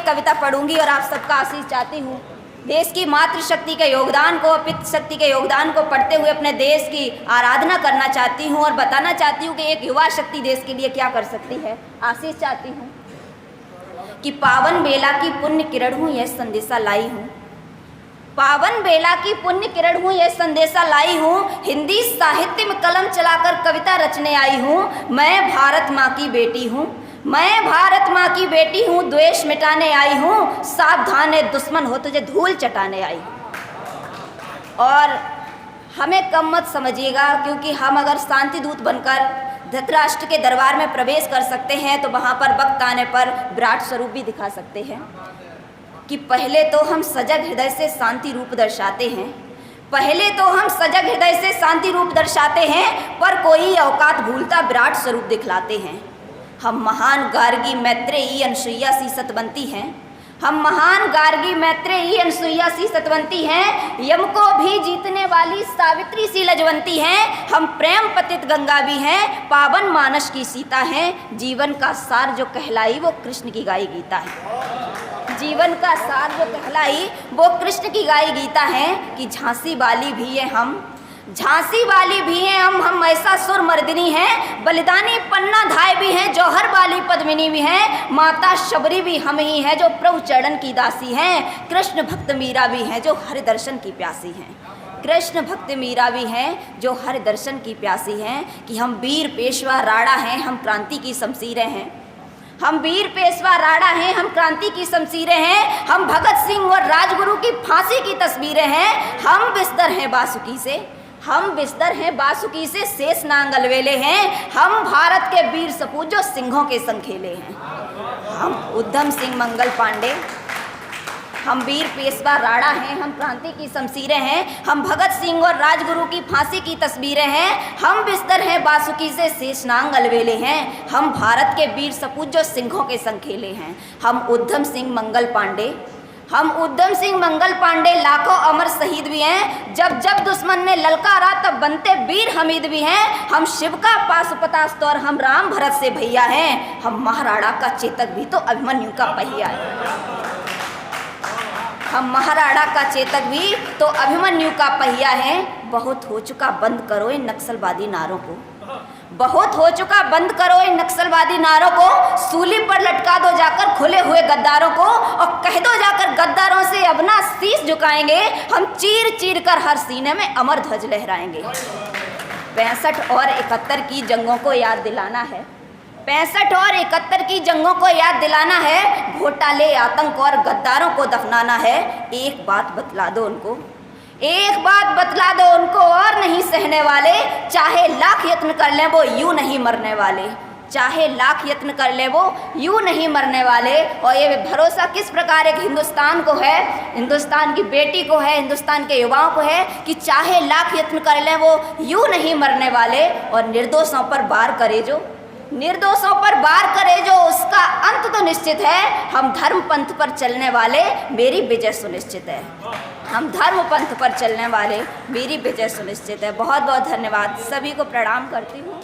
एक कविता पढ़ूंगी और आप सबका आशीष चाहती हूँ। देश की मातृशक्ति के योगदान को, पितृशक्ति के योगदान को पढ़ते हुए अपने देश की आराधना करना चाहती हूँ और बताना चाहती हूँ कि एक युवा शक्ति देश के लिए क्या कर सकती है। आशीष चाहती हूँ कि पावन बेला की पुण्य किरण हूँ, यह संदेशा लाई हूँ। पावन बेला की पुण्य किरण हूँ, यह संदेशा लाई हूँ। हिंदी साहित्य में कलम चलाकर कविता रचने आई हूँ। मैं भारत माँ की बेटी हूँ, मैं भारत माँ की बेटी हूँ। द्वेष मिटाने आई हूँ, सावधान है दुश्मन हो तुझे धूल चटाने आई हूँ। और हमें कम मत समझिएगा, क्योंकि हम अगर शांति दूत बनकर धृतराष्ट्र के दरबार में प्रवेश कर सकते हैं तो वहाँ पर वक्त आने पर विराट स्वरूप भी दिखा सकते हैं। कि पहले तो हम सजग हृदय से शांति रूप दर्शाते हैं, पहले तो हम सजग हृदय से शांति रूप दर्शाते हैं, पर कोई औकात भूलता विराट स्वरूप दिखलाते हैं। हम महान गार्गी मैत्रेयी अनसुईया सी सतवंती हैं, हम महान गार्गी मैत्रेयी अनसुईया सी सतवंती हैं। यम को भी जीतने वाली सावित्री सी लजवंती हैं। हम प्रेम पतित गंगा भी हैं, पावन मानस की सीता हैं। जीवन का सार जो कहलाई वो कृष्ण की गाई गीता है, जीवन का सार जो कहलाई वो कृष्ण की गाई गीता है। कि झांसी वाली भी है हम, झांसी वाली भी हैं हम ऐसा सुर मर्दिनी हैं। बलिदानी पन्ना धाय भी हैं, जौहर वाली पद्मिनी भी हैं। माता शबरी भी हम ही हैं जो प्रभु चरण की दासी हैं। कृष्ण भक्त मीरा भी हैं जो हरि दर्शन की प्यासी हैं, कृष्ण भक्त मीरा भी हैं जो हरि दर्शन की प्यासी हैं। कि हम वीर पेशवा राणा हैं, हम क्रांति की शमशीरें हैं, हम वीर पेशवा राणा हैं, हम क्रांति की शमशीरें हैं। हम भगत सिंह और राजगुरु की फांसी की तस्वीरें हैं। हम बिस्तर हैं बासुकी से, हम बिस्तर हैं बासुकी से, शेष नांग अलवेले हैं। हम भारत के वीर सपूत जो सिंहों के संग खेले हैं। हम उधम सिंह मंगल पांडे, हम वीर पेशवा राणा हैं, हम क्रांति की शमशीरें हैं। हम भगत सिंह और राजगुरु की फांसी की तस्वीरें हैं। हम बिस्तर हैं बासुकी से, शेष नांग अलवेले हैं। हम भारत के वीर सपूत जो सिंहों के संग खेले हैं। हम उधम सिंह मंगल पांडे, हम उधम सिंह मंगल पांडे लाखों अमर शहीद भी हैं। जब जब दुश्मन ने ललकारा तब बनते वीर हमीद भी हैं। हम शिव का पाशुपतास्त्र और हम राम भरत से भैया हैं। हम महाराणा का चेतक भी तो अभिमन्यु का पहिया है, हम महाराणा का चेतक भी तो अभिमन्यु का पहिया है। बहुत हो चुका बंद करो इन नक्सलवादी नारों को, बहुत हो चुका बंद करो इन नक्सलवादी नारों को। सूली पर लटका दो जाकर खुले हुए गद्दारों को, और कह दो जाकर गद्दारों से अपना शीश झुकाएंगे। हम चीर चीर कर हर सीने में अमर ध्वज लहराएंगे। 65 और 71 की जंगों को याद दिलाना है, 65 और 71 की जंगों को याद दिलाना है। घोटाले आतंक और गद्दारों को दफनाना है। एक बात बतला दो उनको, एक बात बतला दो उनको, और नहीं सहने वाले। चाहे लाख यत्न कर लें वो यूं नहीं मरने वाले, चाहे लाख यत्न कर ले वो यूं नहीं मरने वाले। और ये भरोसा किस प्रकार एक हिंदुस्तान को है, हिंदुस्तान की बेटी को है, हिंदुस्तान के युवाओं को है कि चाहे लाख यत्न कर ले वो यूं नहीं मरने वाले। और निर्दोषों पर वार करे जो, निर्दोषों पर वार करे जो, उसका अंत तो निश्चित है। हम धर्म पंथ पर चलने वाले, मेरी विजय सुनिश्चित है। हम धर्म पंथ पर चलने वाले, मेरी विजय सुनिश्चित है। बहुत बहुत धन्यवाद, सभी को प्रणाम करती हूँ।